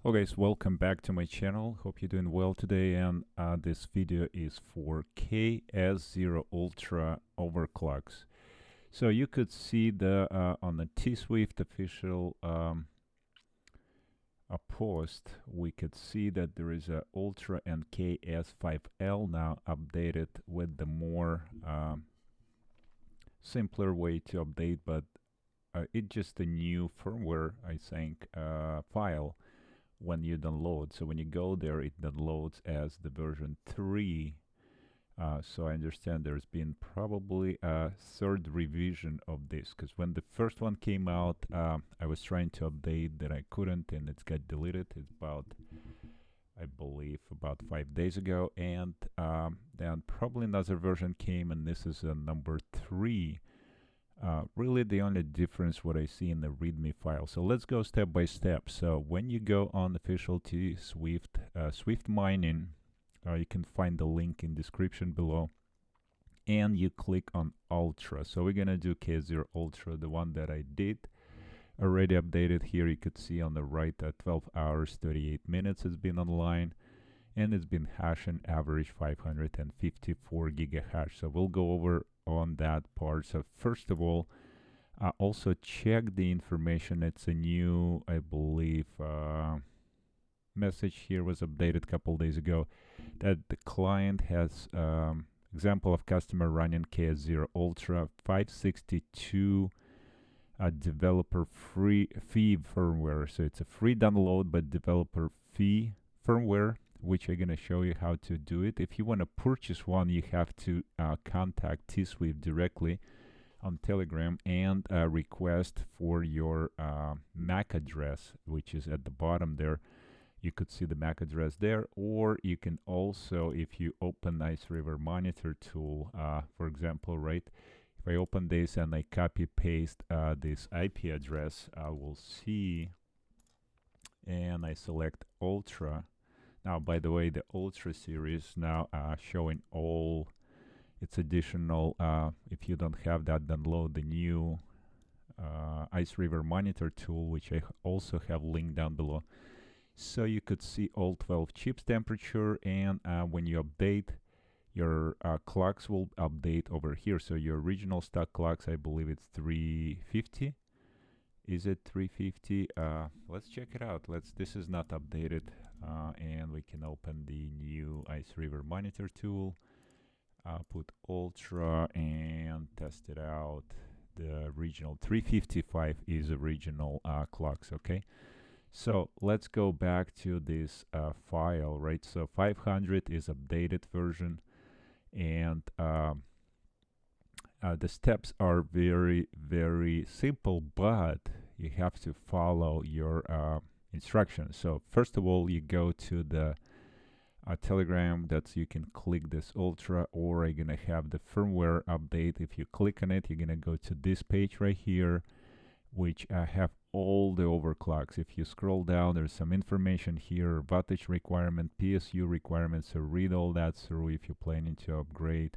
Hello guys, welcome back to my channel. Hope you're doing well today, and this video is for KS0 Ultra overclocks. So you could see the on the Tswift official a post, we could see that there is a Ultra and KS5L now updated with the more simpler way to update, but it's just a new firmware, I think, file when you download. So when you go there, it downloads as the version 3. So I understand there's been probably a third revision of this, because when the first one came out, I was trying to update that I couldn't, and it's got deleted. It's about, I believe, about 5 days ago, and then probably another version came, and this is a number 3. Really the only difference what I see in the readme file. So let's go step by step. So when you go on official Tswift, Swift mining, you can find the link in description below, and you click on Ultra. So we're gonna do KS0 Ultra, the one that I did already updated. Here you could see on the right that 12 hours 38 minutes has been online, and it's been hashing average 554 gigahash. So we'll go over on that part. So first of all, also check the information. It's a new, I believe, message here was updated a couple days ago, that the client has example of customer running KS0 Ultra 562 developer fee firmware. So it's a free download, but developer fee firmware, which I'm going to show you how to do it. If you want to purchase one, you have to contact Tswift directly on Telegram and request for your MAC address, which is at the bottom there. You could see the MAC address there, or you can also, if you open Iceriver monitor tool, for example, right? If I open this and I copy paste this IP address, I will see, and I select Ultra. Now, by the way, the Ultra series now showing all its additional, if you don't have that, download the new Iceriver monitor tool, which I also have linked down below. So you could see all 12 chips temperature, and when you update, your clocks will update over here. So your original stock clocks, I believe it's 350. Is it 350? Let's check it out. This is not updated, and we can open the new Iceriver monitor tool, put Ultra and test it out. The original 355 is original clocks, okay? So let's go back to this file, right? So 500 is updated version, and the steps are very, very simple, but you have to follow your instructions. So first of all, you go to the Telegram, that you can click this Ultra, or you're gonna have the firmware update. If you click on it, you're gonna go to this page right here, which have all the overclocks. If you scroll down, there's some information here, wattage requirement, PSU requirements, so read all that through. If you're planning to upgrade,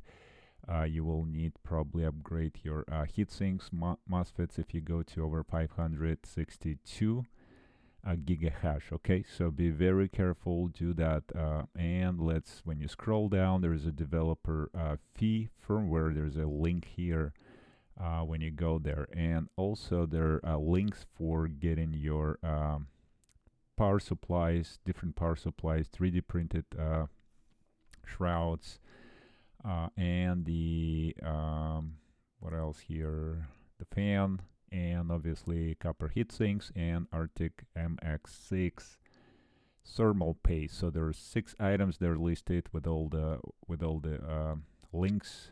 you will need probably upgrade your Heatsinks MOSFETs if you go to over 562 gigahash. Okay, so be very careful, do that, and when you scroll down, there is a developer fee firmware. There's a link here when you go there, and also there are links for getting your power supplies, different power supplies, 3D printed shrouds, and the what else here, the fan, and obviously copper heatsinks and Arctic MX6 thermal paste. So there are 6 items that are listed with all the links,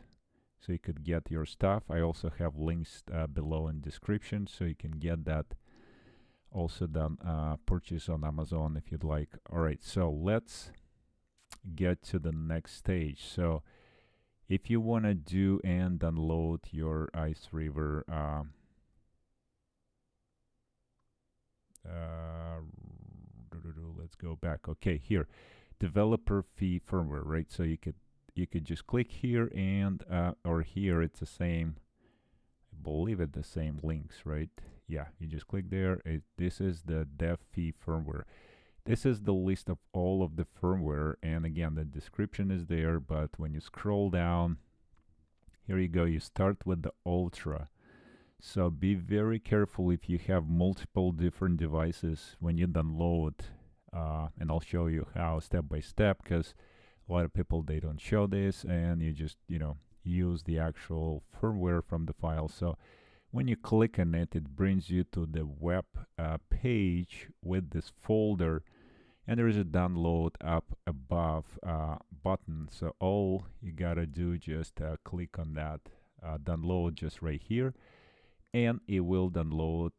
so you could get your stuff. I also have links below in description, so you can get that also done, purchase on Amazon if you'd like. All right, so let's get to the next stage. So if you want to do and download your Iceriver let's go back. Okay, here, developer fee firmware, right? So you could just click here, and or here it's the same, I believe it's the same links, right? Yeah, you just click there. This is the dev fee firmware. this is the list of all of the firmware, and again the description is there, but when you scroll down, here you go, you start with the Ultra. So be very careful if you have multiple different devices when you download, and I'll show you how step by step, because a lot of people, they don't show this, and you just, you know, use the actual firmware from the file. So when you click on it, it brings you to the web page with this folder, and there is a download up above button. So all you gotta do, just click on that download just right here, and it will download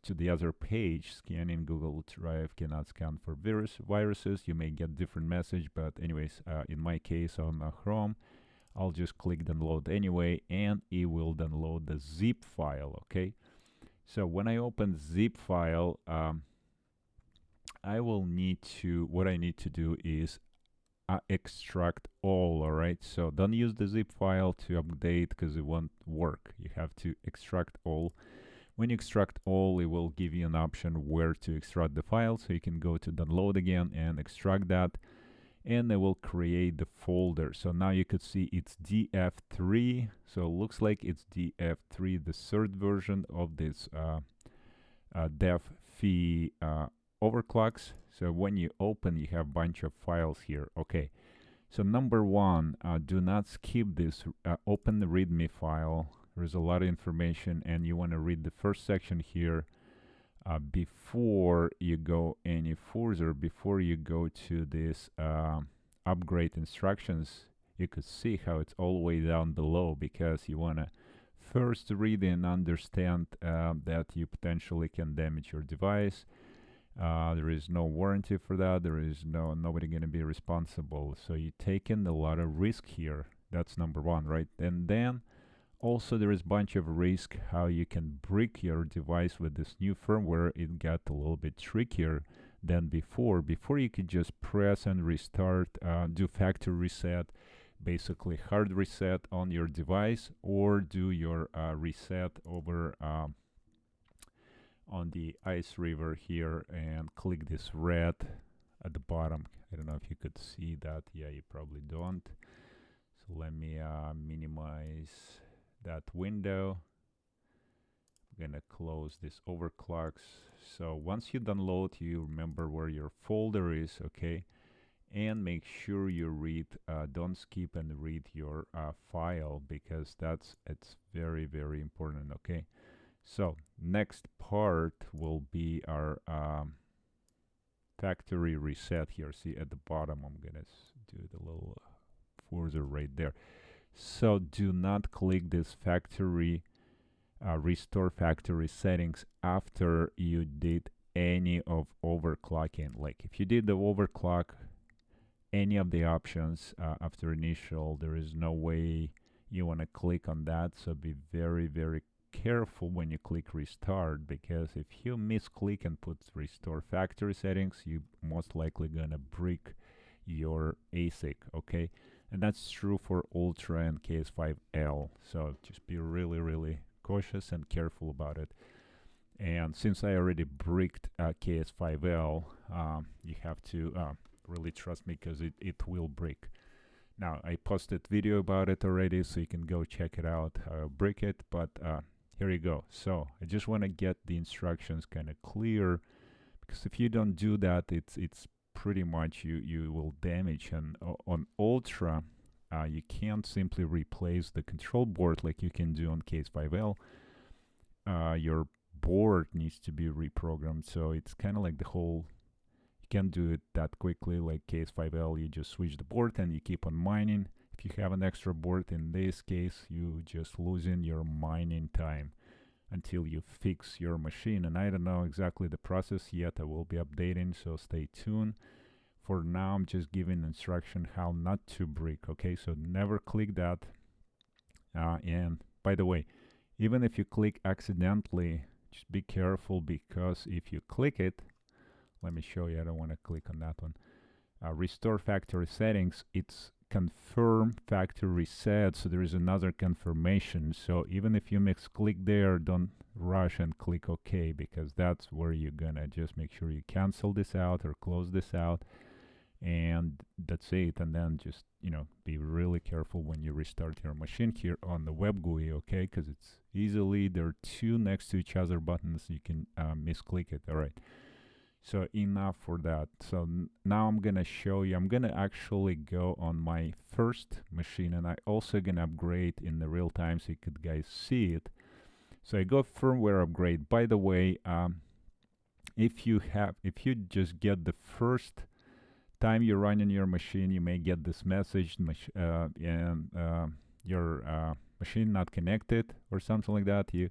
to the other page. Scanning Google Drive cannot scan for viruses. You may get different message, but anyways, in my case on Chrome, I'll just click download anyway, and it will download the zip file. Okay, so when I open zip file, I will need to, what I need to do is extract all. All right, so don't use the zip file to update, because it won't work. You have to extract all. When you extract all, it will give you an option where to extract the file, so you can go to download again and extract that, and it will create the folder. So now you could see it's DF3, so it looks like it's DF3, the third version of this dev fee overclocks. So when you open, you have a bunch of files here. Okay, so number one, do not skip this. Open the readme file. There's a lot of information, and you want to read the first section here before you go any further. Before you go to this upgrade instructions, you could see how it's all the way down below, because you want to first read and understand that you potentially can damage your device. There is no warranty for that. There is nobody going to be responsible. So you take in a lot of risk here. That's number one, right? And then also there is a bunch of risk how you can brick your device with this new firmware. It got a little bit trickier than before. Before you could just press and restart, do factory reset, basically hard reset on your device, or do your reset over on the Iceriver here, and click this red at the bottom. I don't know if you could see that. Yeah, you probably don't. So let me minimize that window. I'm gonna close this overclocks. So once you download, you remember where your folder is, okay? And make sure you read, don't skip and read your file, because it's very, very important, okay? So next part will be our factory reset here. See at the bottom, I'm gonna do the little further right there. So do not click this factory restore factory settings after you did any of overclocking. Like if you did the overclock, any of the options after initial, there is no way you want to click on that. So be very, very careful when you click restart, because if you misclick and put restore factory settings, you most likely gonna brick your ASIC, okay? And that's true for Ultra and KS5L. So just be really, really cautious and careful about it. And since I already bricked KS5L, you have to really trust me, because it will break. Now I posted video about it already, so you can go check it out, break it, but here you go. So I just want to get the instructions kind of clear, because if you don't do that, it's pretty much you will damage. And on Ultra, you can't simply replace the control board like you can do on KS5L. Your board needs to be reprogrammed, so it's kind of like the whole, you can't do it that quickly like KS5L. You just switch the board and you keep on mining. If you have an extra board, in this case, you just losing your mining time until you fix your machine. And I don't know exactly the process yet. I will be updating, so stay tuned. For now, I'm just giving instruction how not to brick, okay? So never click that. And by the way, even if you click accidentally, just be careful, because if you click it, let me show you, I don't want to click on that one. Restore factory settings, it's confirm factory reset, so there is another confirmation. So even if you click there, don't rush and click OK, because that's where you're gonna just make sure you cancel this out or close this out, and that's it. And then just, you know, be really careful when you restart your machine here on the web GUI, okay? Because it's easily, there are two next to each other buttons, you can misclick it. All right, so enough for that. So now I'm gonna show you, I'm gonna actually go on my first machine, and I also gonna upgrade in the real time so you could guys see it. So I go firmware upgrade. By the way, if you just get the first time you're running your machine, you may get this message, your machine not connected or something like that. You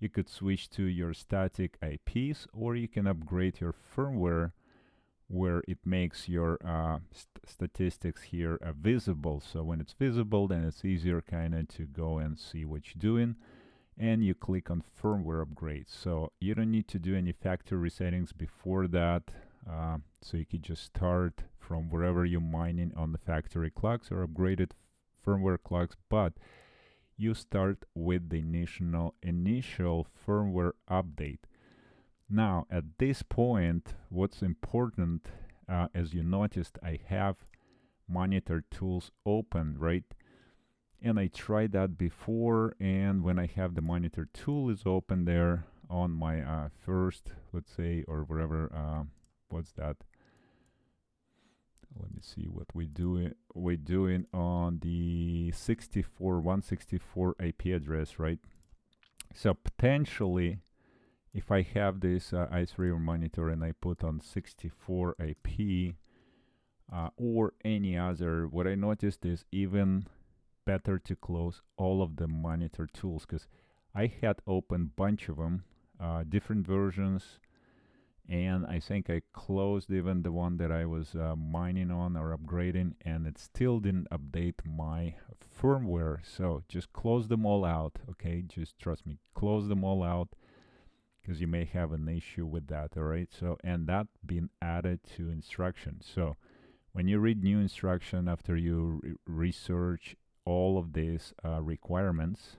could switch to your static IPs, or you can upgrade your firmware where it makes your statistics here visible. So when it's visible, then it's easier kind of to go and see what you're doing. And you click on firmware upgrade. So you don't need to do any factory settings before that. So you could just start from wherever you're mining on the factory clocks or upgraded firmware clocks, but you start with the initial firmware update. Now, at this point, what's important, as you noticed, I have monitor tools open, right? And I tried that before, and when I have the monitor tool is open there on my first, let's say, or wherever, what's that? Let me see what we're doing on the 164 IP address, right? So potentially, if I have this Iceriver monitor and I put on 64 IP or any other, what I noticed is even better to close all of the monitor tools, because I had open bunch of them, different versions, and I think I closed even the one that I was mining on or upgrading, and it still didn't update my firmware. So just close them all out, okay? Just trust me, close them all out, because you may have an issue with that. All right, so, and that being added to instructions. So when you read new instruction after you research all of these requirements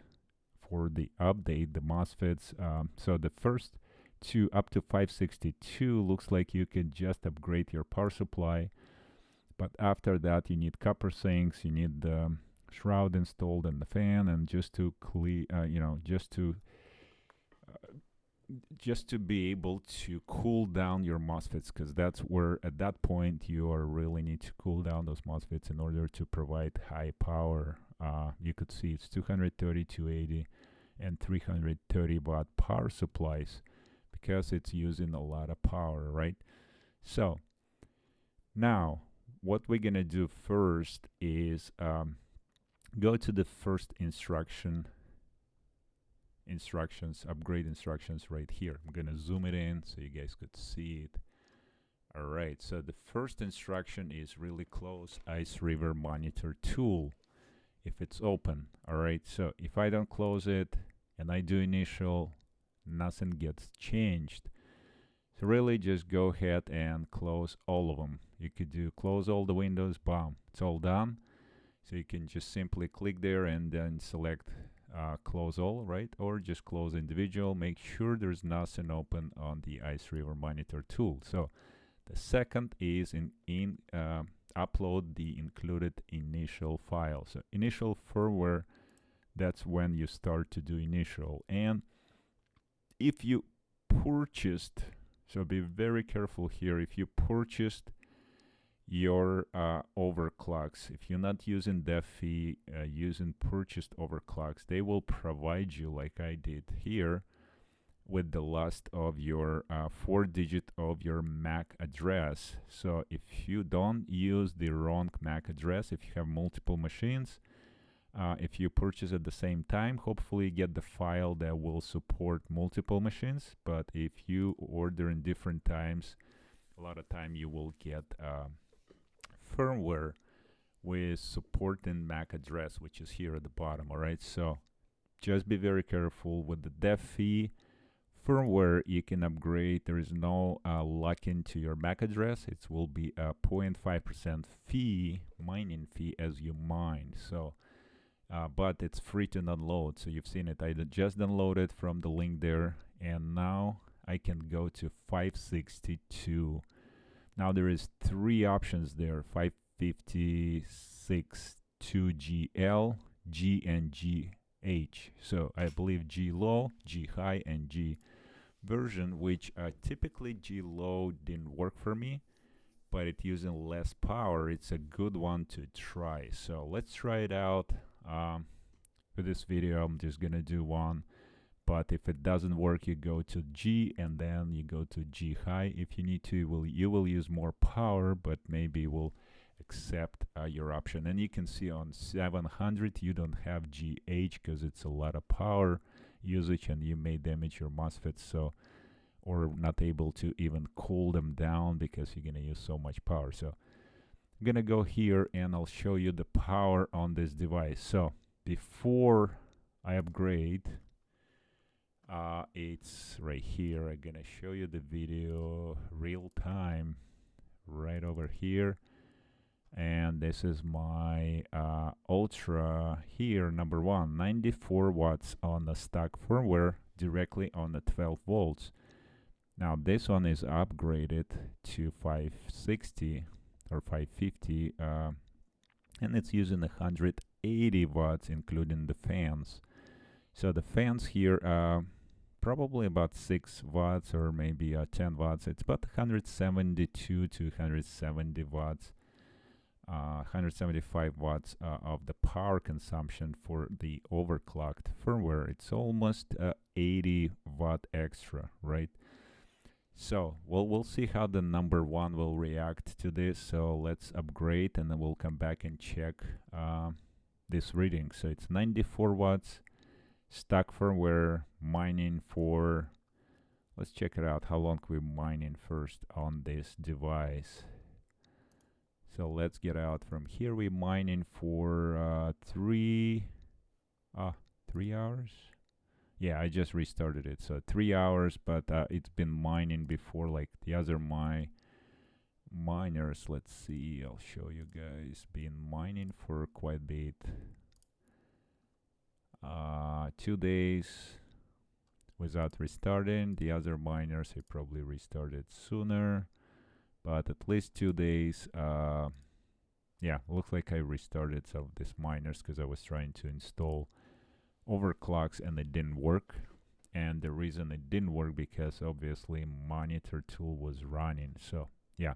for the update, the MOSFETs, so the first two up to 562 looks like you can just upgrade your power supply, but after that you need copper sinks, you need the shroud installed and the fan, and just to clear, just to be able to cool down your MOSFETs, because that's where at that point you are really need to cool down those MOSFETs in order to provide high power. You could see it's 230, 280, and 330 watt power supplies, because it's using a lot of power, right? So now what we're gonna do first is go to the first upgrade instructions right here. I'm gonna zoom it in so you guys could see it. All right, so the first instruction is really close Iceriver monitor tool if it's open. All right, so if I don't close it and I do initial, nothing gets changed. So really just go ahead and close all of them. You could do close all the windows, bam, it's all done. So you can just simply click there and then select close all, right? Or just close individual. Make sure there's nothing open on the Iceriver monitor tool. So the second is upload the included initial file. So initial firmware, that's when you start to do initial. And if you purchased, so be very careful here, if you purchased your overclocks, if you're not using dev fee, using purchased overclocks, they will provide you, like I did here, with the last of your 4-digit of your MAC address. So if you don't use the wrong MAC address, if you have multiple machines, if you purchase at the same time, hopefully you get the file that will support multiple machines. But if you order in different times, a lot of time you will get firmware with supporting MAC address, which is here at the bottom. All right, so just be very careful with the dev fee firmware, you can upgrade. There is no lock-in to your MAC address. It will be a 0.5% fee, mining fee, as you mine. So, but it's free to download. So you've seen it. I just downloaded from the link there, and now I can go to 562. Now there is 3 options there: 556 2GL, G, and GH. So I believe G low, G high, and G version, which typically G low didn't work for me, but it using less power. It's a good one to try. So let's try it out. For this video, I'm just gonna do one. But if it doesn't work, you go to G and then you go to G high. If you need to, you will use more power, but maybe will accept your option. And you can see on 700 you don't have GH because it's a lot of power usage and you may damage your MOSFETs, so, or not able to even cool them down because you're gonna use so much power. So I'm gonna go here and I'll show you the power on this device. So before I upgrade, it's right here. I'm gonna show you the video real time right over here, and this is my Ultra here, number 1, 94 watts on the stock firmware directly on the 12 volts. Now this one is upgraded to 560 or 550, and it's using 180 watts including the fans. So the fans here probably about 6 watts or maybe 10 watts. It's about 172 to 170 watts, 175 watts of the power consumption for the overclocked firmware. It's almost 80 watt extra, right? So we'll see how the number 1 will react to this. So let's upgrade and then we'll come back and check this reading. So it's 94 watts. Stock firmware mining for, let's check it out, how long we're mining first on this device. So let's get out from here. We're mining for 3 hours. Yeah, I just restarted it, so 3 hours, but it's been mining before like the other miners. Let's see, I'll show you guys. Been mining for quite a bit. 2 days without restarting. The other miners, they probably restarted sooner, but at least 2 days. Yeah, looks like I restarted some of these miners because I was trying to install overclocks and it didn't work. And the reason it didn't work because obviously monitor tool was running. So yeah,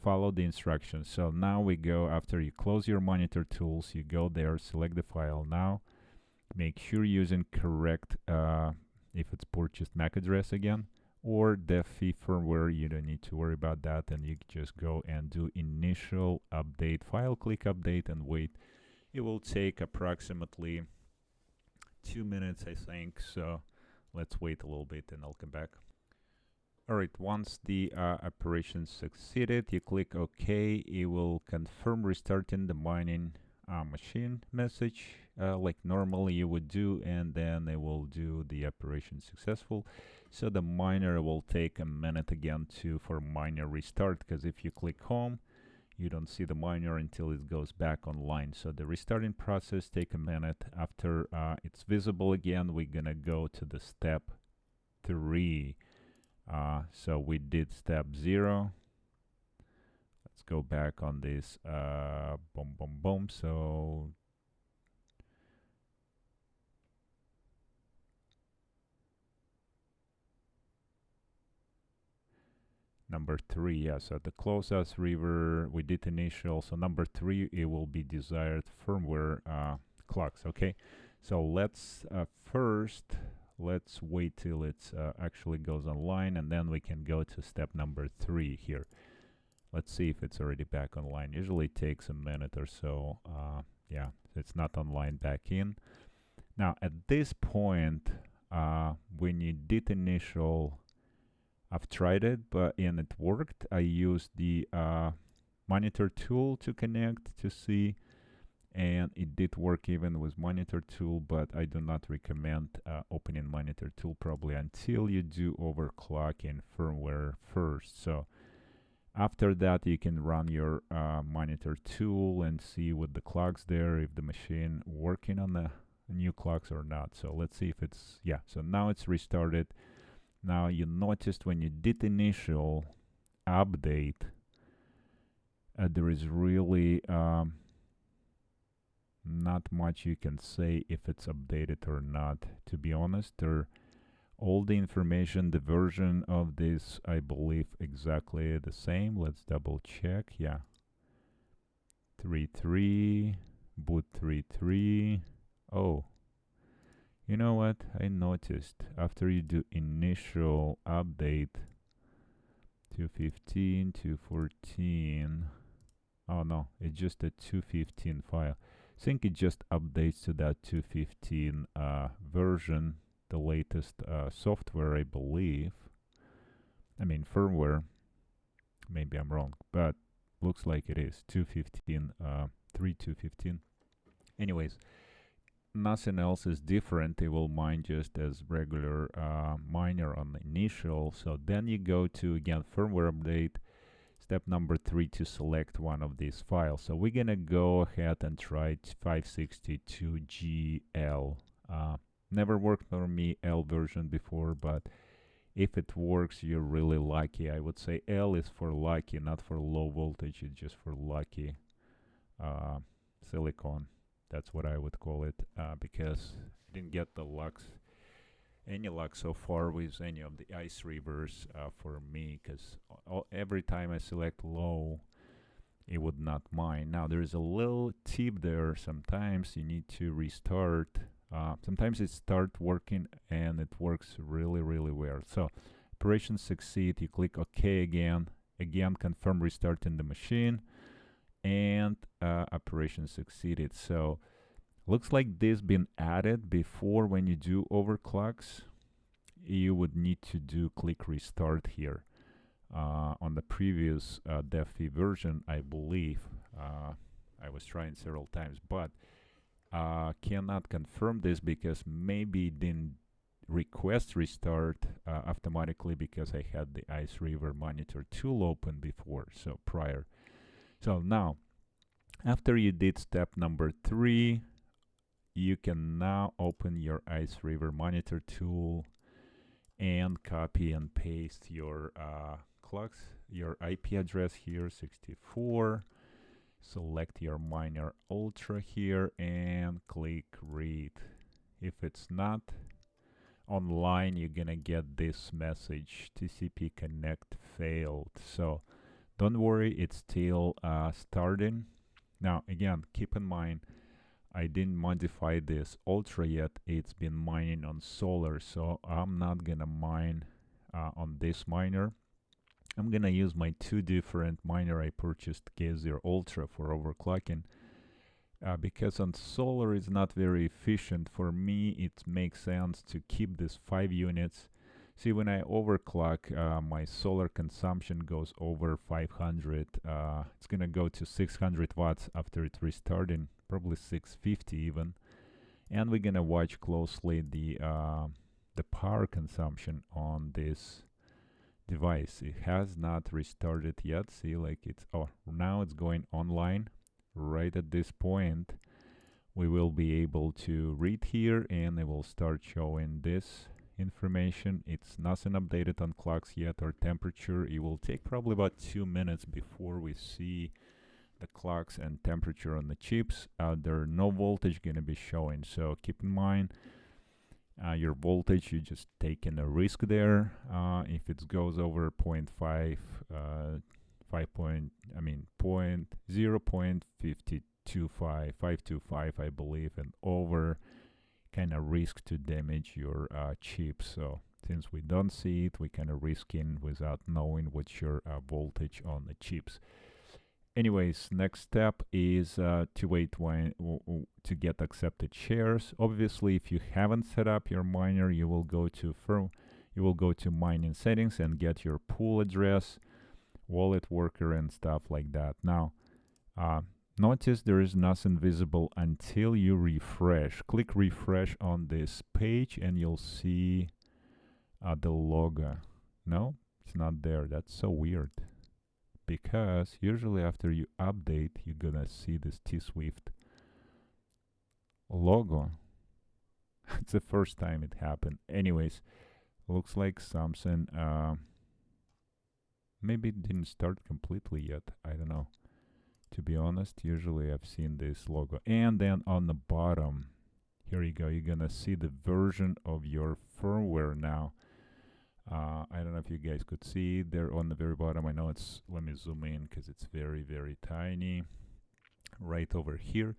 follow the instructions. So now we go, after you close your monitor tools, you go there, select the file. Now make sure you're using correct, if it's purchased MAC address again, or DEFI firmware. You don't need to worry about that, and you just go and do initial update file, click update and wait. It will take approximately 2 minutes, I think. So let's wait a little bit and I'll come back. All right, once the operation succeeded, you click OK. It will confirm restarting the mining machine message like normally you would do, and then it will do the operation successful. So the miner will take a minute again for miner restart, because if you click home, you don't see the miner until it goes back online. So the restarting process take a minute. After it's visible again, we're gonna go to the step 3. So we did step 0. Let's go back on this. Boom, boom, boom. So number 3, yeah. So the close Iceriver, we did initial. So number 3, it will be desired firmware clocks. Okay. So let's let's wait till it's actually goes online, and then we can go to step number 3 here. Let's see if it's already back online. Usually it takes a minute or so. Yeah, it's not online back in. Now at this point, when you did initial, I've tried it, and it worked. I used the monitor tool to connect to see, and it did work even with monitor tool, but I do not recommend opening monitor tool probably until you do overclocking firmware first. So after that, you can run your monitor tool and see with the clocks there if the machine working on the new clocks or not. So let's see if it's, yeah, so now it's restarted. Now you noticed when you did initial update, there is really not much you can say if it's updated or not. To be honest, all the information, the version of this, I believe exactly the same. Let's double check. Yeah, 3.3, boot 3.3. Oh, you know what? I noticed after you do initial update 2.15, 2.14. Oh no, it's just a 2.15 file. I think it just updates to that 2.15 version, the latest software, I believe. I mean firmware. Maybe I'm wrong, but looks like it is 2.15, 3.2.15. Anyways, nothing else is different. It will mine just as regular miner on the initial. So then you go to, again, firmware update. Step number 3 to select one of these files. So we're gonna go ahead and try 562GL. Never worked for me L version before, but if it works, you're really lucky. I would say L is for lucky, not for low voltage. It's just for lucky silicon. That's what I would call it, because I didn't get any luck so far with any of the Icerivers for me, because every time I select low, it would not mine. Now there is a little tip there. Sometimes you need to restart. Sometimes it starts working and it works really, really well. So operation succeed, you click OK again. Again, confirm restarting the machine, and operation succeeded. So looks like this been added before. When you do overclocks, you would need to do click restart here. On the previous DEFI version, I believe, I was trying several times, but cannot confirm this because maybe it didn't request restart automatically because I had the Iceriver monitor tool open before, so prior. So now, after you did step number 3, you can now open your Iceriver monitor tool and copy and paste your clocks, your IP address here, 64. Select your miner ultra here and click read. If it's not online, you're gonna get this message, TCP connect failed. So don't worry, it's still starting. Now again, keep in mind, I didn't modify this ultra yet. It's been mining on solar, so I'm not gonna mine on this miner. I'm gonna use my 2 different miner I purchased, KS0 Ultra, for overclocking, because on solar is not very efficient. For me, it makes sense to keep this 5 units. See, when I overclock, my solar consumption goes over 500. It's gonna go to 600 watts after it's restarting, probably 650 even. And we're gonna watch closely the power consumption on this device. It has not restarted yet. See, like it's, oh, now it's going online. Right at this point, we will be able to read here and it will start showing this information. It's nothing updated on clocks yet or temperature. It will take probably about 2 minutes before we see the clocks and temperature on the chips. There no voltage gonna be showing, so keep in mind your voltage. You just taking a risk there. If it goes over 0.5, 0.525, I believe, and over, kind of risk to damage your chip. So since we don't see it, we kind of risking without knowing what's your voltage on the chips. Anyways, next step is to wait to get accepted shares. Obviously, if you haven't set up your miner, you will go to mining settings and get your pool address, wallet worker, and stuff like that. Now, Notice there is nothing visible until you refresh. Click refresh on this page and you'll see the logo. No, it's not there. That's so weird. Because usually after you update, you're gonna see this Tswift logo. It's the first time it happened. Anyways, looks like something maybe it didn't start completely yet. I don't know. To be honest, usually I've seen this logo. And then on the bottom, here you go. You're gonna see the version of your firmware now. I don't know if you guys could see there on the very bottom. I know it's, let me zoom in because it's very, very tiny. Right over here,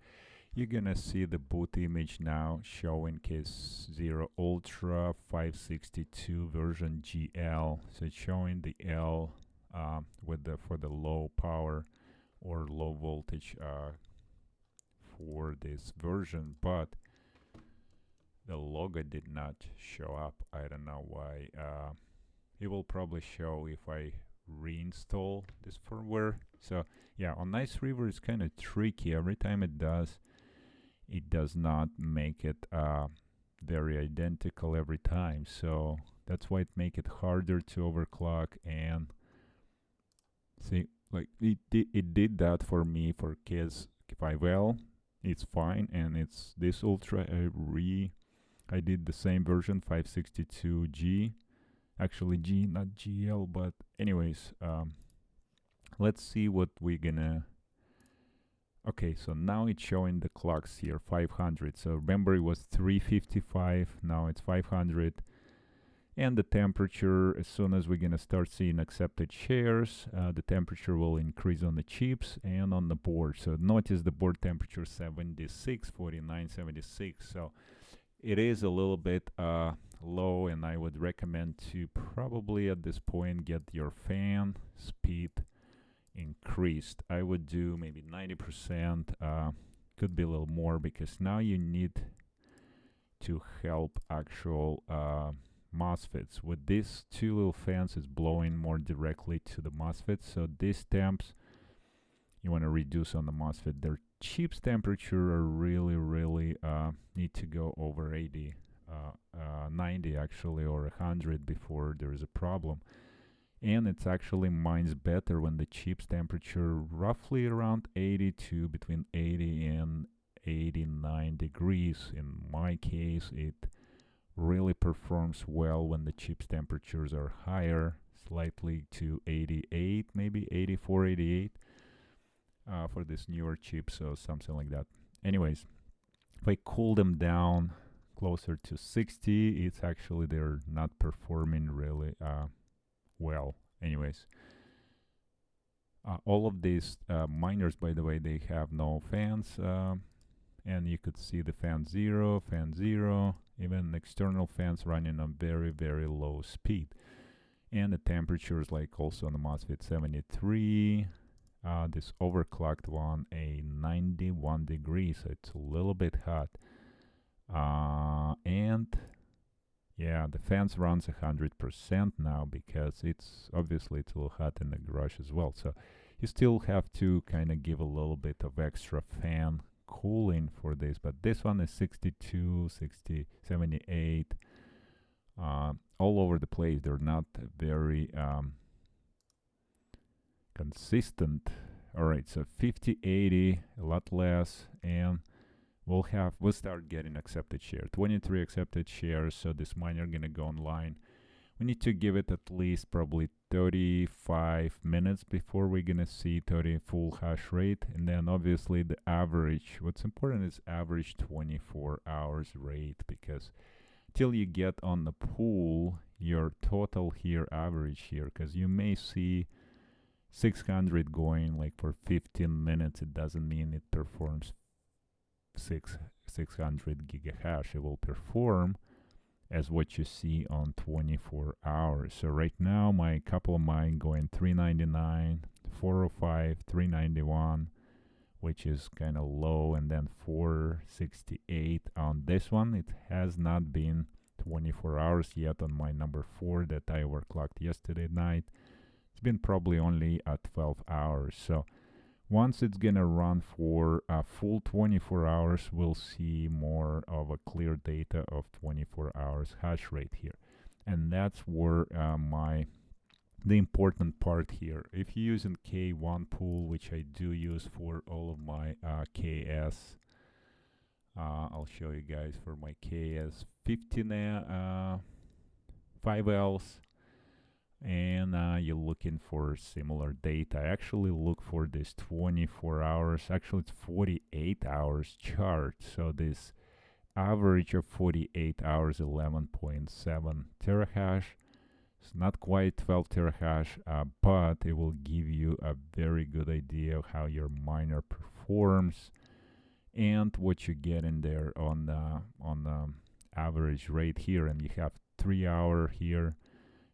you're gonna see the boot image now showing KS0 Ultra 562 version GL. So it's showing the L with the for the low power or low voltage for this version, but the logo did not show up. I don't know why. It will probably show if I reinstall this firmware. So yeah, on Iceriver it's kind of tricky. Every time it does not make it very identical every time. So that's why it make it harder to overclock. And see, like it did that for me for KS5L. It's fine, and it's this Ultra. I did the same version 562G, actually G, not GL. But anyways, let's see what we're gonna. Okay, so now it's showing the clocks here 500. So remember it was 355. Now it's 500. And the temperature, as soon as we're gonna start seeing accepted shares, the temperature will increase on the chips and on the board. So notice the board temperature 76, 49, 76. So it is a little bit low, and I would recommend to probably at this point get your fan speed increased. I would do maybe 90%, could be a little more, because now you need to help actual MOSFETs. With these two little fans, is blowing more directly to the MOSFET, so these temps you want to reduce on the MOSFET. Their chips temperature are really need to go over 80, 90 actually, or 100 before there is a problem. And it's actually mines better when the chips temperature roughly around 80 to between 80 and 89 degrees. In my case, it really performs well when the chips temperatures are higher, slightly to 88, maybe 84, 88 for this newer chip, so something like that. Anyways, if I cool them down closer to 60, it's actually they're not performing really well. Anyways, all of these miners, by the way, they have no fans, and you could see the fan 0, even external fans running on very low speed. And the temperatures, like also on the MOSFET 73, this overclocked one a 91 degrees, so it's a little bit hot. And yeah, the fans runs 100% now, because it's obviously it's a little hot in the garage as well. So you still have to kind of give a little bit of extra fan cooling for this, but this one is 62, 60, 78, all over the place. They're not very consistent. All right, so 50, 80, a lot less, and we'll start getting accepted share. 23 accepted shares, so this miner gonna go online. We need to give it at least probably 35 minutes before we're gonna see 30 full hash rate. And then obviously the average, what's important is average 24 hours rate, because till you get on the pool, your total here, average here, because you may see 600 going like for 15 minutes, it doesn't mean it performs 600 gigahash. It will perform as what you see on 24 hours. So right now my couple of mine going 399, 405, 391, which is kind of low, and then 468 on this one. It has not been 24 hours yet on my number 4 that I overclocked yesterday night. It's been probably only at 12 hours. So Once it's gonna run for a full 24 hours, we'll see more of a clear data of 24 hours hash rate here. And that's where the important part here. If you're using K1 pool, which I do use for all of my KS, I'll show you guys for my KS 5Ls, and you're looking for similar data. I actually look for this 24 hours, actually it's 48 hours chart. So this average of 48 hours, 11.7 terahash. It's not quite 12 terahash, but it will give you a very good idea of how your miner performs and what you get in there on the average rate here. And you have 3-hour here,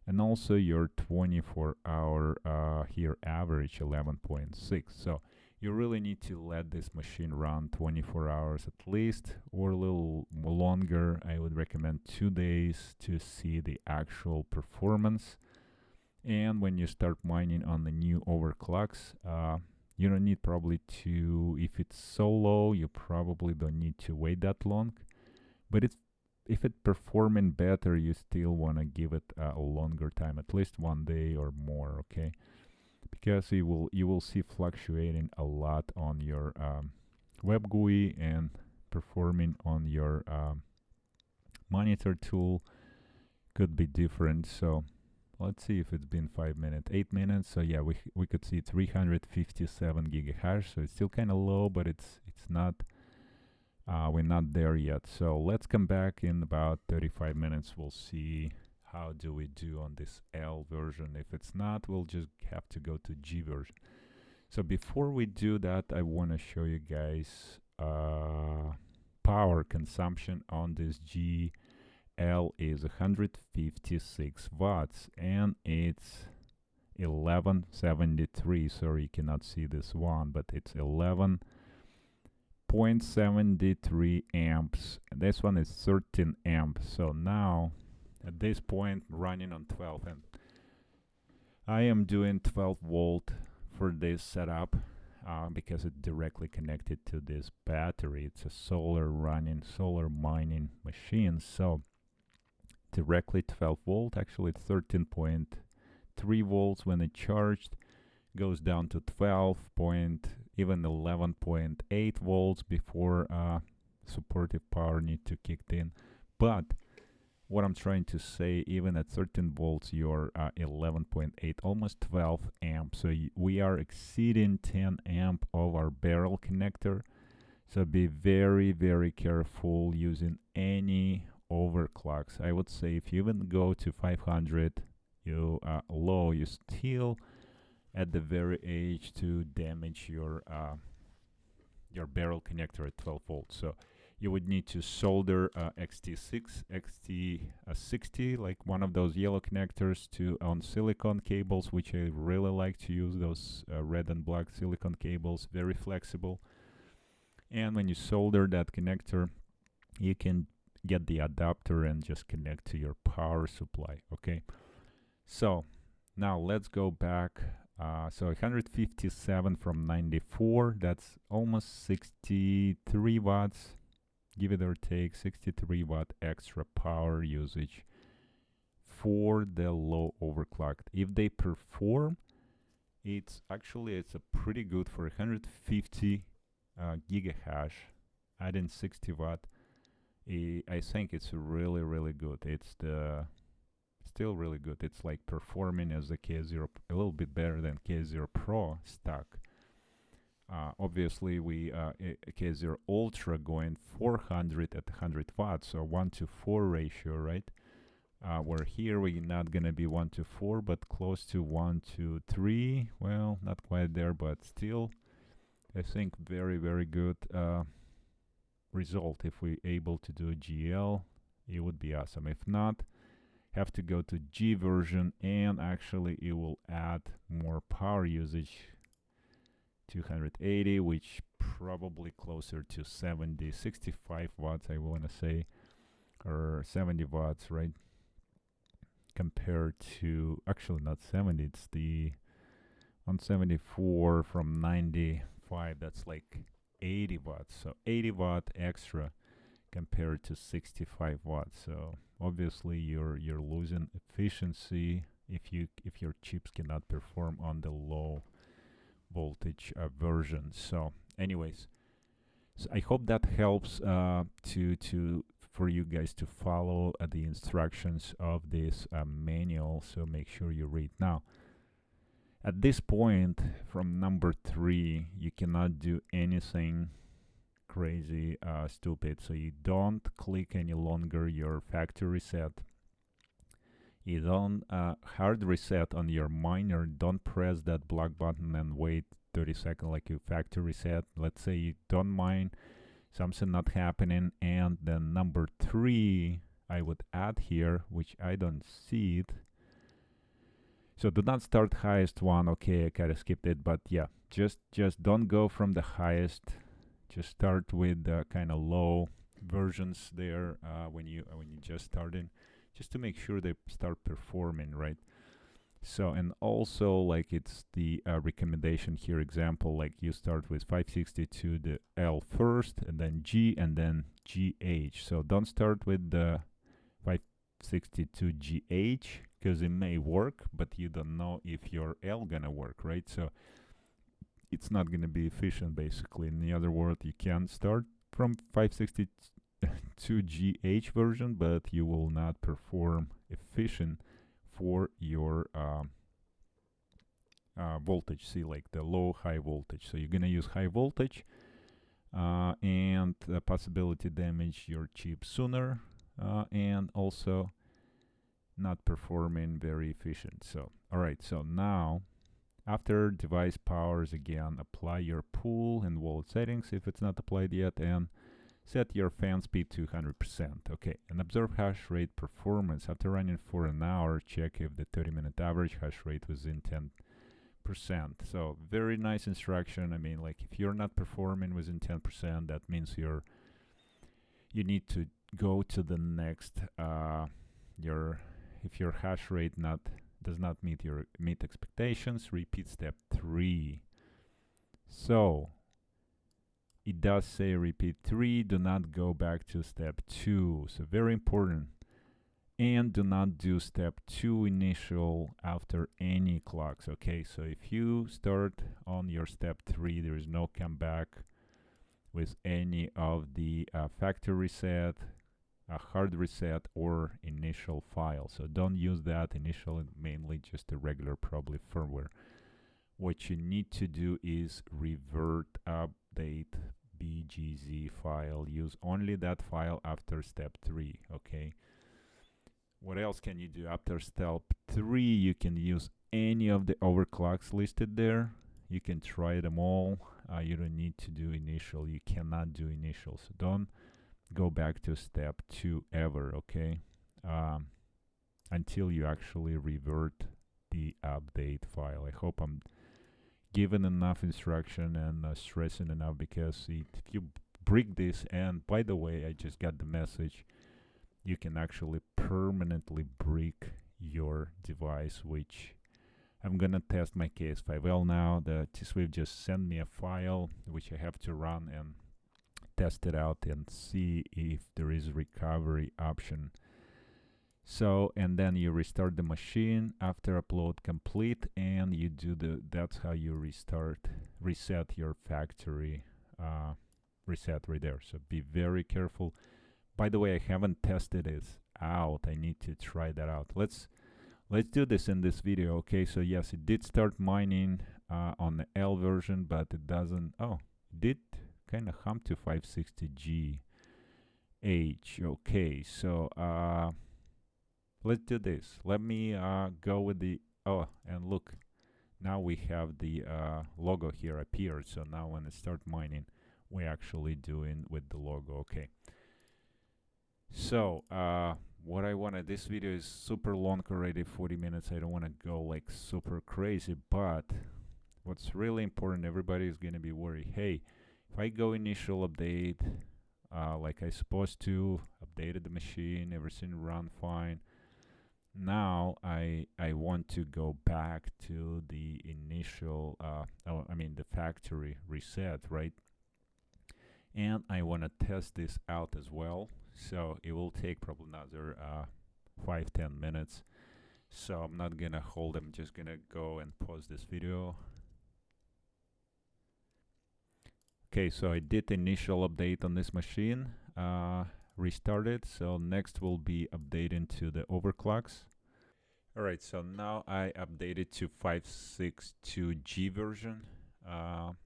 and also your 24-hour here average 11.6. So you really need to let this machine run 24 hours at least, or a little longer. I would recommend 2 days to see the actual performance. And when you start mining on the new overclocks, you don't need probably to, if it's so low, you probably don't need to wait that long. But if it's performing better, you still want to give it a longer time, at least 1 day or more, okay? Because you will see fluctuating a lot on your web GUI, and performing on your monitor tool could be different. So let's see if it's been 5 minutes, 8 minutes. So yeah, we could see 357 gigahash. So it's still kind of low, but it's not. We're not there yet. So let's come back in about 35 minutes. We'll see how do we do on this L version. If it's not, we'll just have to go to G version. So before we do that, I want to show you guys power consumption on this GL is 156 watts, and it's 1173. Sorry, you cannot see this one, but it's 11.73 amps. This one is 13 amps. So now at this point running on 12, and I am doing 12 volt for this setup because it's directly connected to this battery. It's a solar mining machine, so directly 12 volt. Actually it's 13.3 volts when it charged, goes down to 12 point, even 11.8 volts before supportive power need to kick in. But what I'm trying to say, even at 13 volts, you're 11.8, almost 12 amps. So we are exceeding 10 amp of our barrel connector. So be very, very careful using any overclocks. I would say if you even go to 500 low, you still at the very edge to damage your barrel connector at 12 volts. So you would need to solder XT6, XT60, like one of those yellow connectors, to on silicon cables, which I really like to use those red and black silicon cables, very flexible. And when you solder that connector, you can get the adapter and just connect to your power supply, okay? So now let's go back. So 157 from 94, that's almost 63 watts. Give it or take 63 watt extra power usage for the low overclocked. If they perform, it's a pretty good for 150 gigahash, adding 60 watt. I think it's really, really good. It's still really good. It's like performing as the KS0, a little bit better than KS0 Pro stock. Obviously, we KS0 Ultra going 400 at 100 watts, so 1:4 ratio, right? Where here we're not gonna be 1:4, but close to 1:3. Well, not quite there, but still, I think very, very good result. If we're able to do a GL, it would be awesome. If not, have to go to G version, and actually it will add more power usage. 280, which probably closer to 65 watts, I want to say, or 70 watts, right? Compared to, actually not 70, it's the 174 from 90 5, that's like 80 watts. So 80 watt extra compared to 65 watts. So obviously you're losing efficiency if your chips cannot perform on the low voltage version. So anyways, so I hope that helps for you guys to follow the instructions of this manual. So make sure you read. Now, at this point, from number 3, you cannot do anything crazy, stupid. So you don't click any longer your factory reset. You don't hard reset on your miner. Don't press that block button and wait 30 seconds like you factory reset. Let's say you don't mine, something not happening. And then number 3, I would add here, which I don't see it. So do not start highest one. Okay, I kind of skipped it, but yeah, just don't go from the highest. Just start with the kind of low versions there when you just starting, just to make sure they start performing right. So, and also like it's the recommendation here example, like you start with 562 the L first, and then G, and then GH. So don't start with the 562 GH, because it may work, but you don't know if your L gonna work, right? So it's not gonna be efficient, basically. In the other word, you can start from 562 GH version, but you will not perform efficient for your voltage. See, like the low high voltage. So you're gonna use high voltage, and the possibility damage your chip sooner, and also not performing very efficient. So all right, so now after device powers, again apply your pool and wallet settings if it's not applied yet, and set your fan speed to 100%. Okay, and observe hash rate performance. After running for an hour, check if the 30-minute average hash rate was in 10%. So very nice instruction. I mean, like if you're not performing within 10%, that means you need to go to the next if your hash rate does not meet expectations, repeat step 3. So it does say repeat 3, do not go back to step 2. So very important. And do not do step 2 initial after any clocks. Okay, so if you start on your step 3, there is no comeback with any of the factory reset, a hard reset, or initial file. So don't use that initial, mainly just a regular, probably firmware. What you need to do is revert update BGZ file. Use only that file after step 3. Okay. What else can you do after step 3? You can use any of the overclocks listed there. You can try them all. You don't need to do initial. You cannot do initial. So don't go back to step 2 ever, okay? Until you actually revert the update file. I hope I'm giving enough instruction and stressing enough, because if you break this, and by the way, I just got the message, you can actually permanently break your device, which I'm gonna test my KS5L now. The Tswift just sent me a file which I have to run and test it out and see if there is a recovery option. So, and then you restart the machine after upload complete, and you do that's how you reset your factory reset right there. So be very careful. By the way, I haven't tested it out. I need to try that out. Let's do this in this video. Okay, so yes, it did start mining on the L version, but it doesn't. Oh, it did kind of hum to 560 GH. Okay, so let's do this. Let me go with the, oh, and look, now we have the logo here appeared. So now when it start mining, we're actually doing with the logo. Okay. So what I wanted, this video is super long already, 40 minutes. I don't want to go like super crazy, but what's really important, everybody is going to be worried. Hey, if I go initial update like I supposed to, updated the machine, everything run fine, now I want to go back to the initial I mean the factory reset, right? And I want to test this out as well, so it will take probably another 5-10 minutes. So I'm not gonna hold, I'm just gonna go and pause this video. Okay, so I did the initial update on this machine, restarted. So next will be updating to the overclocks. All right, so now I updated to 562G version.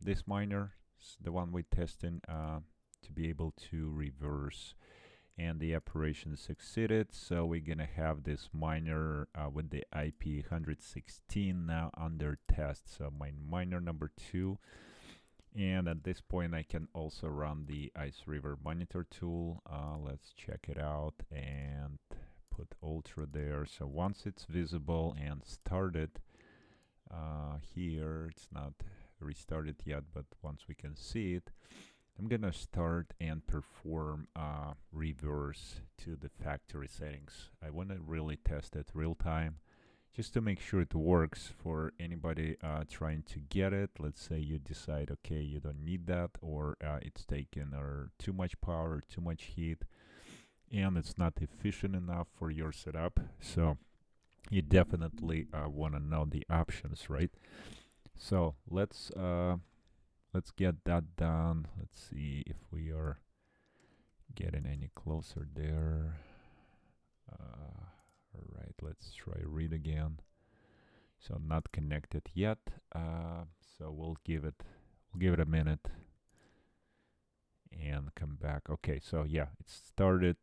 This miner is the one we're testing to be able to reverse, and the operation succeeded. So we're gonna have this miner with the IP 116 now under test. So my miner number 2. And at this point, I can also run the Iceriver monitor tool. Let's check it out and put Ultra there. So once it's visible and started, here it's not restarted yet, but once we can see it, I'm gonna start and perform reverse to the factory settings. I want to really test it real time, just to make sure it works for anybody trying to get it. Let's say you decide, okay, you don't need that, or it's taking or too much power, too much heat, and it's not efficient enough for your setup. So you definitely want to know the options, right? So let's get that done. Let's see if we are getting any closer there. All right, let's try read again. So not connected yet. So we'll give it a minute and come back. Okay, so yeah, it started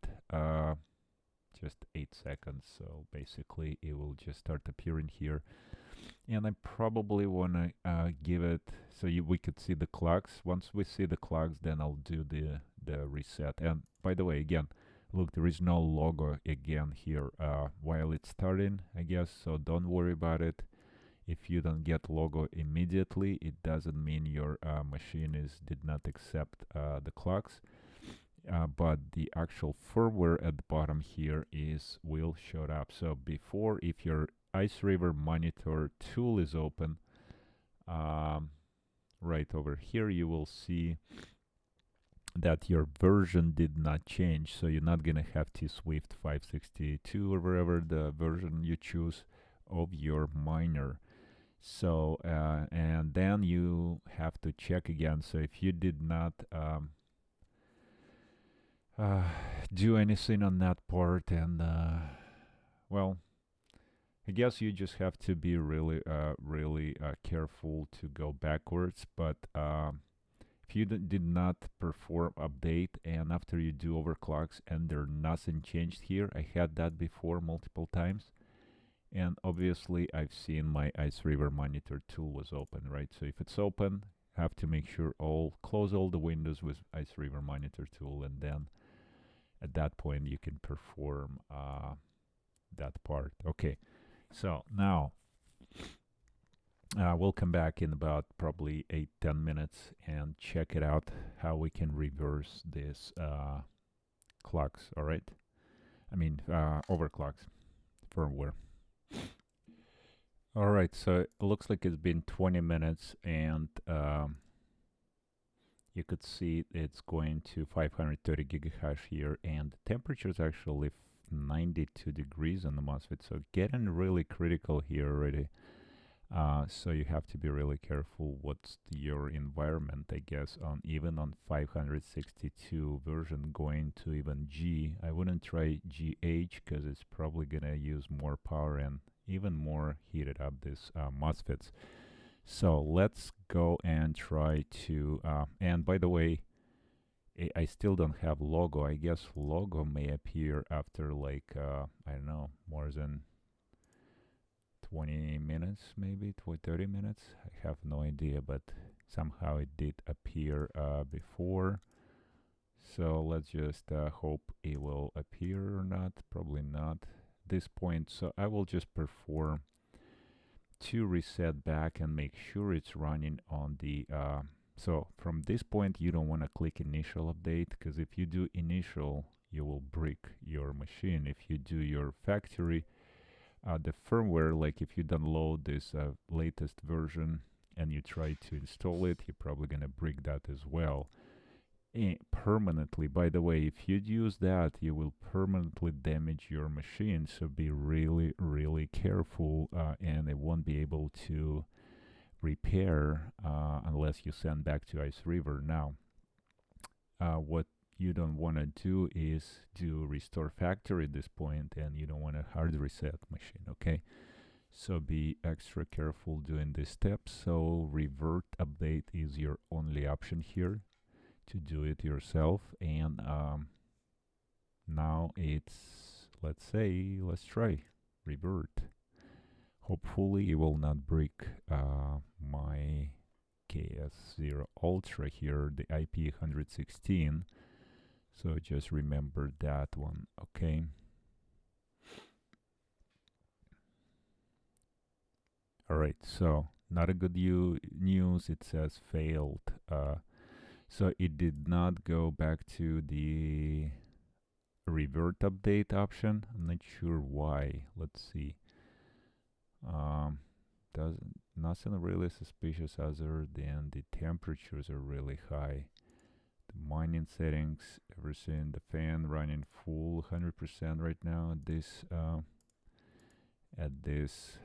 just 8 seconds. So basically, it will just start appearing here. And I probably want to give it so we could see the clocks. Once we see the clocks, then I'll do the reset. And by the way, again, look, there is no logo again here while it's starting, I guess. So don't worry about it. If you don't get logo immediately, it doesn't mean your machine did not accept the clocks. But the actual firmware at the bottom here will show up. So before, if your Iceriver monitor tool is open, right over here, you will see that your version did not change. So you're not going to have Tswift 562 or wherever the version you choose of your miner. So, and then you have to check again. So if you did not do anything on that part, and well, I guess you just have to be really careful to go backwards. But if you did not perform update, and after you do overclocks and there nothing changed here, I had that before multiple times. And obviously, I've seen my Iceriver monitor tool was open, right? So if it's open, have to make sure close all the windows with Iceriver monitor tool, and then at that point you can perform that part. Okay, so now we'll come back in about probably 8-10 minutes and check it out how we can reverse this clocks. All right, I mean overclocks firmware. All right, so it looks like it's been 20 minutes, and you could see it's going to 530 gigahash here, and the temperature is actually 92 degrees on the MOSFET, so getting really critical here already. So you have to be really careful what's your environment, I guess, even on 562 version going to even G. I wouldn't try GH because it's probably gonna use more power and even more heated up this MOSFETs. So let's go and try to, and by the way, I still don't have logo. I guess logo may appear after like, I don't know, more than 20 minutes, maybe 30 minutes. I have no idea, but somehow it did appear before. So let's just hope it will appear or not. Probably not at this point. So I will just perform to reset back and make sure it's running on the so from this point you don't want to click initial update, because if you do initial you will brick your machine. If you do your factory, the firmware, like if you download this latest version and you try to install it, you're probably gonna break that as well. Permanently. By the way, if you use that, you will permanently damage your machine, so be really careful, and it won't be able to repair unless you send back to Iceriver. Now, what you don't want to do is do restore factory at this point, and you don't want to hard reset machine, okay? So be extra careful doing these steps. So revert update is your only option here to do it yourself. And now it's, let's try revert. Hopefully it will not break my KS0 Ultra here, the IP116. So just remember that one, okay? All right, so not a good news. It says failed. So it did not go back to the revert update option. I'm not sure why. Let's see. Doesn't nothing really suspicious other than the temperatures are really high. The mining settings, everything. The fan running full 100% right now. At this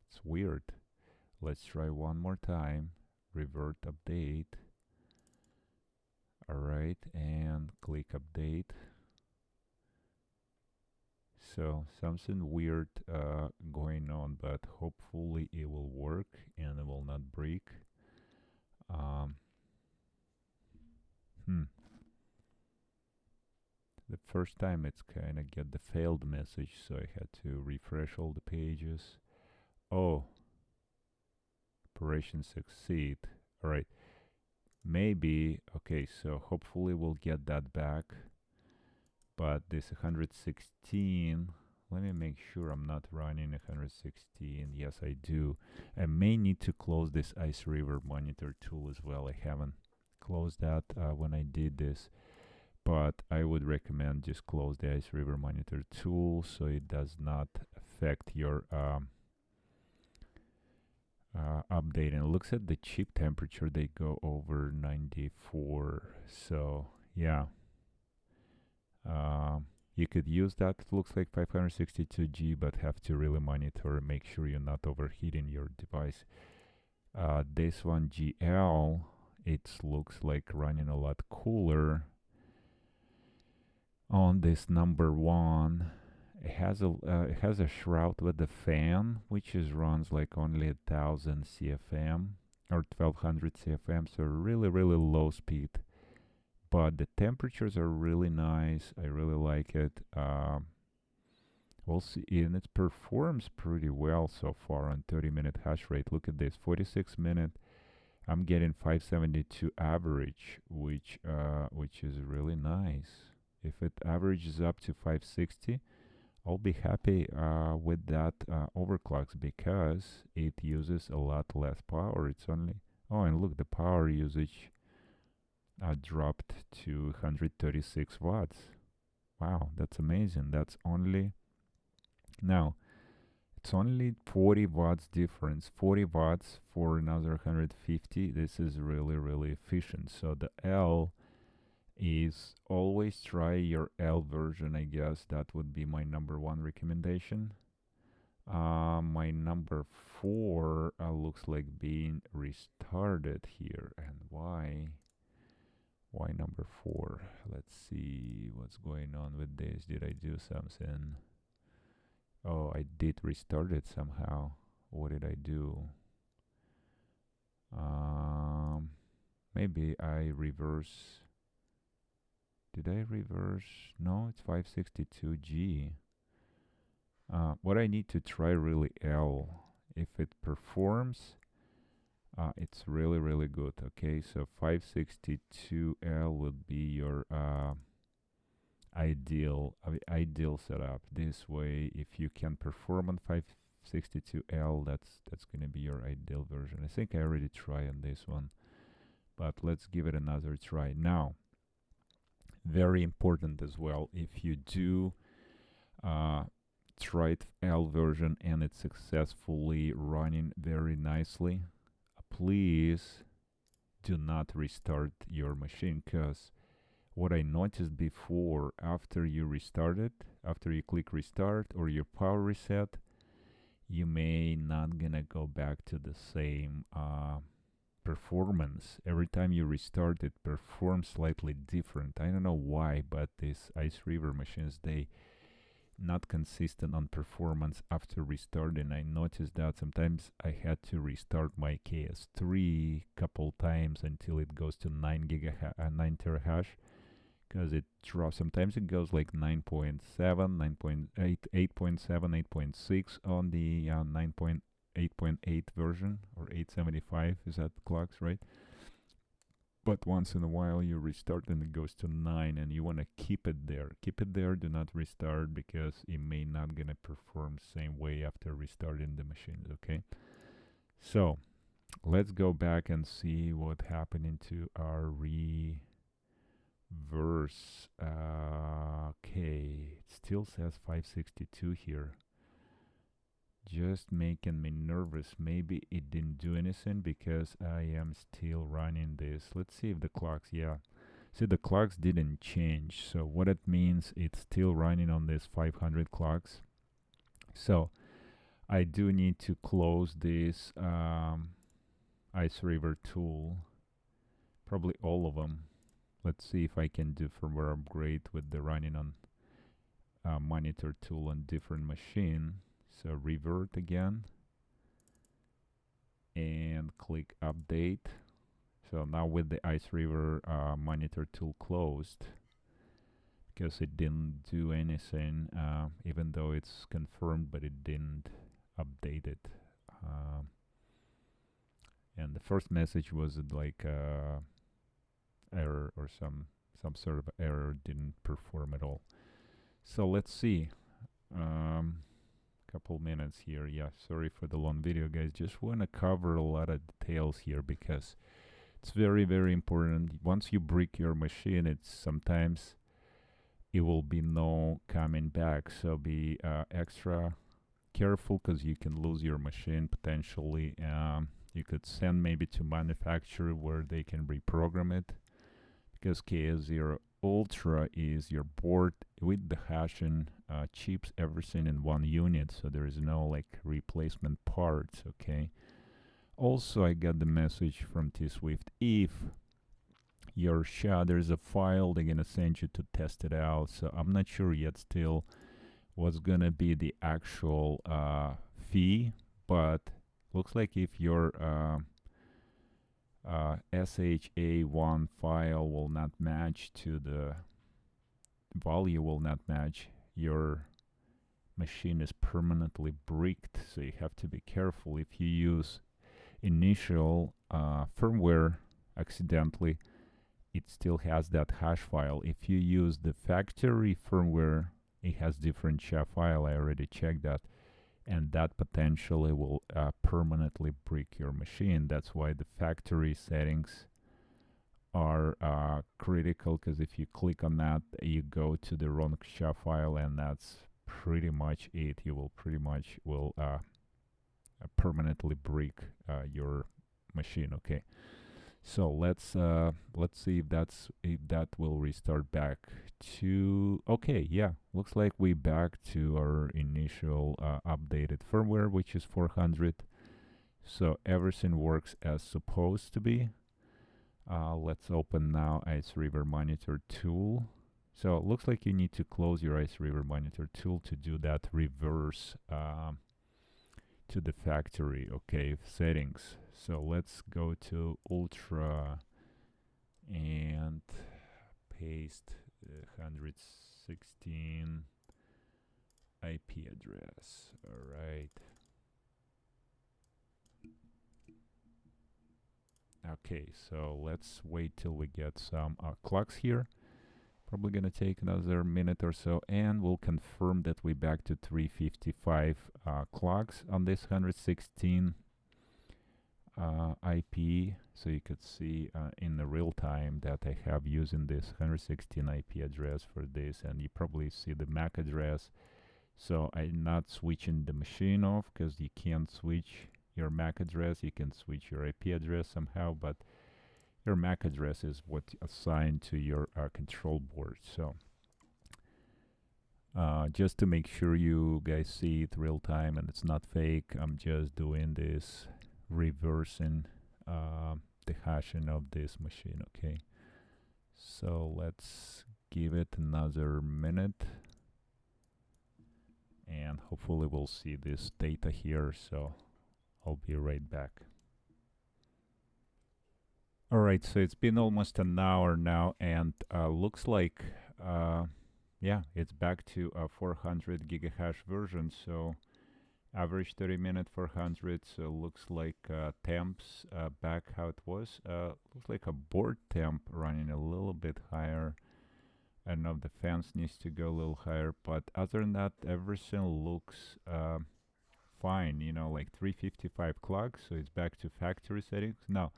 it's weird. Let's try one more time. Revert update. Alright, and click update. So something weird going on, but hopefully it will work and it will not break. The first time it's kind of get the failed message, so I had to refresh all the pages. Oh, operation succeed. All right, maybe, okay, so hopefully we'll get that back. But this 116, let me make sure I'm not running 116. Yes, I do. I may need to close this Iceriver monitor tool as well. I haven't closed that when I did this, but I would recommend just close the Iceriver monitor tool so it does not affect your update. And it looks at the chip temperature, they go over 94. So yeah, you could use that. It looks like 562G, but have to really monitor and make sure you're not overheating your device. This one GL, it looks like running a lot cooler. On this number one, it has a shroud with the fan, which runs like only 1000 CFM or 1200 CFM, so really low speed. But the temperatures are really nice. I really like it. We'll see, and it performs pretty well so far on 30-minute hash rate. Look at this, 46-minute. I'm getting 572 average, which is really nice. If it averages up to 560, I'll be happy with that overclocks, because it uses a lot less power. It's only, oh, and look, the power usage dropped to 136 watts. Wow, that's amazing. That's only, now, it's only 40 watts difference. 40 watts for another 150. This is really efficient. So the L is always try your L version, I guess. That would be my number one recommendation. My number 4 looks like being restarted here. And why number 4? Let's see what's going on with this. Did I do something? Oh, I did restart it somehow. What did I do? Maybe I reverse. Did I reverse? No, it's 562G. What I need to try really L. If it performs, it's really good. Okay, so 562L would be your ideal setup. This way, if you can perform on 562L, that's going to be your ideal version. I think I already tried on this one, but let's give it another try. Now, very important as well, if you do tried L version and it's successfully running very nicely. Please do not restart your machine, because what I noticed before, after you restart it, after you click restart or your power reset, you may not gonna go back to the same performance. Every time you restart, it performs slightly different. I don't know why, but these Iceriver machines, they not consistent on performance after restarting. I noticed that sometimes I had to restart my KS3 couple times until it goes to 9 terahash, because it drops. Sometimes it goes like 9.7, 9.8, 8.7, 8.6 on the 9.8.8 version, or 875 is that clocks, right? But once in a while you restart and it goes to 9, and you want to keep it there. Keep it there, do not restart, because it may not gonna perform same way after restarting the machines, okay? So let's go back and see what happened into our reverse. Okay, it still says 562 here. Just making me nervous. Maybe it didn't do anything because I am still running this. Let's see if the clocks, yeah. See, the clocks didn't change. So what it means, it's still running on this 500 clocks. So I do need to close this Iceriver tool. Probably all of them. Let's see if I can do firmware upgrade with the running on monitor tool on different machine. So revert again and click update. So now with the Iceriver monitor tool closed, because it didn't do anything, even though it's confirmed, but it didn't update it. And the first message was like error or some sort of error, didn't perform at all. So let's see. Couple minutes here. Yeah, sorry for the long video, guys. Just want to cover a lot of details here because it's very, very important. Once you brick your machine, it's sometimes it will be no coming back. So be extra careful, because you can lose your machine potentially. You could send maybe to manufacturer where they can reprogram it, because KS0 Ultra is your board with the hashing chips, everything in one unit, so there is no like replacement parts. Okay. Also, I got the message from Tswift, if your there's a file they're gonna send you to test it out. So I'm not sure yet still what's gonna be the actual fee, but looks like if your SHA1 file will not match to the value, will not match, your machine is permanently bricked. So you have to be careful. If you use initial firmware accidentally, it still has that hash file. If you use the factory firmware, it has different SHA file. I already checked that, and that potentially will permanently brick your machine. That's why the factory settings are critical, because if you click on that, you go to the wrong SHA file, and that's pretty much it. You will pretty much will permanently brick your machine. Okay, so let's see if that will restart back to. Okay, yeah, looks like we back to our initial updated firmware, which is 400. So everything works as supposed to be. Let's open now Iceriver monitor tool. So it looks like you need to close your Iceriver monitor tool to do that reverse to the factory. Okay, settings. So let's go to Ultra and paste 116 IP address. All right. Okay, so let's wait till we get some clocks here. Probably gonna take another minute or so, and we'll confirm that we back to 355 clocks on this 116 IP. So you could see in the real time that I have using this 116 IP address for this, and you probably see the MAC address So I'm not switching the machine off because you can't switch your MAC address. You can switch your IP address somehow, but your MAC address is what assigned to your control board. So just to make sure you guys see it real time and it's not fake, I'm just doing this reversing the hashing of this machine. Okay, so let's give it another minute and hopefully we'll see this data here. So I'll be right back. All right, so it's been almost an hour now, and looks like yeah, it's back to a 400 gigahash version. So average 30-minute 400. So looks like temps back how it was. Looks like a board temp running a little bit higher. I don't know if the fans needs to go a little higher, but other than that, everything looks fine. You know, like 355 clock, so it's back to factory settings. Now,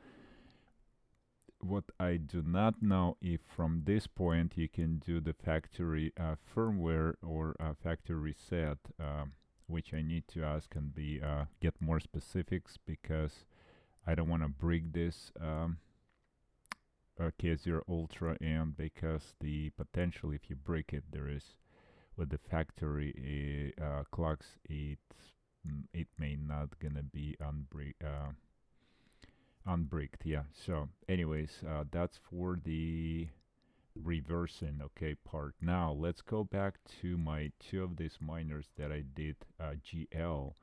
what I do not know if from this point you can do the factory firmware or factory reset, which I need to ask and be get more specifics, because I don't want to break this KS0 Ultra, and because the potential if you break it, there is with the factory clocks, it may not gonna be unbricked. Yeah, so anyways, that's for the reversing okay part. Now let's go back to my two of these miners that I did GL.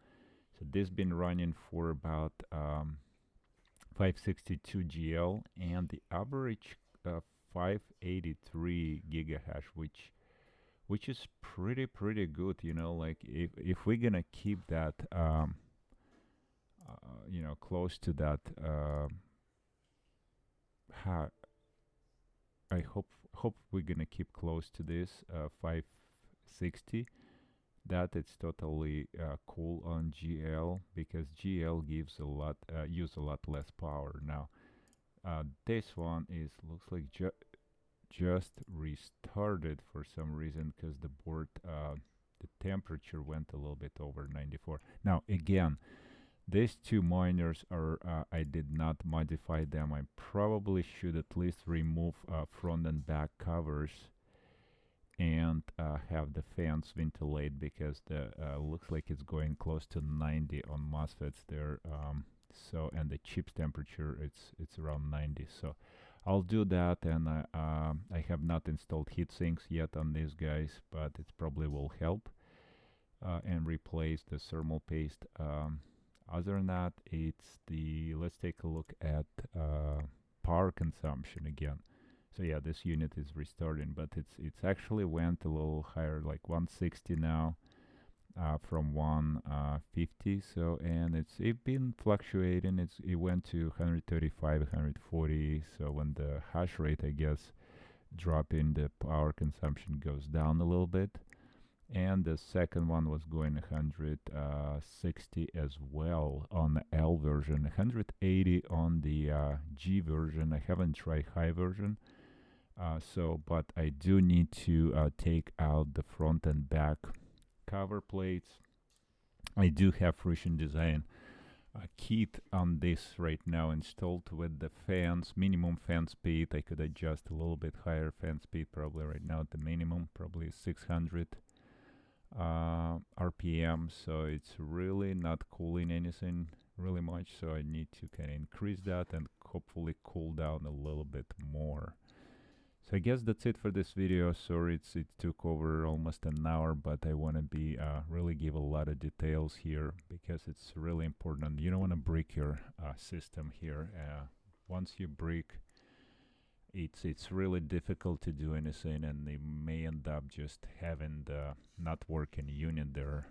So this been running for about 562 GL, and the average 583 gigahash, which is pretty good. You know, like if we're gonna keep that you know, close to that I hope we're gonna keep close to this 560. That it's totally cool on GL, because GL gives a lot use a lot less power. Now this one is looks like just restarted for some reason, because the board the temperature went a little bit over 94. Now again, these two miners are I did not modify them. I probably should at least remove front and back covers and have the fans ventilate, because the looks like it's going close to 90 on MOSFETs there. So, and the chip's temperature, it's around 90. So I'll do that, and I have not installed heatsinks yet on these guys, but it probably will help, and replace the thermal paste. Other than that, it's the, let's take a look at power consumption again. So yeah, this unit is restarting, but it's actually went a little higher, like 160 now, from 150. So, and it's been fluctuating. It went to 135, 140. So when the hash rate, I guess, dropping, the power consumption goes down a little bit. And the second one was going 160 as well on the L version, 180 on the G version. I haven't tried high version, but I do need to take out the front and back cover plates. I do have Fusion Design kit on this right now installed with the fans, minimum fan speed. I could adjust a little bit higher fan speed, probably right now at the minimum, probably 600 RPM, so it's really not cooling anything really much, so I need to kind of increase that and hopefully cool down a little bit more. So I guess that's it for this video. Sorry it took over almost an hour, but I want to be really give a lot of details here, because it's really important. You don't want to break your system here. Once you break, it's really difficult to do anything, and they may end up just having the not working unit there.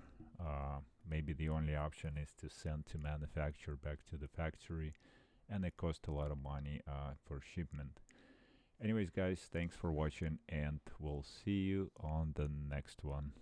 Maybe the only option is to send to manufacturer back to the factory, and it costs a lot of money for shipment. Anyways guys, thanks for watching, and we'll see you on the next one.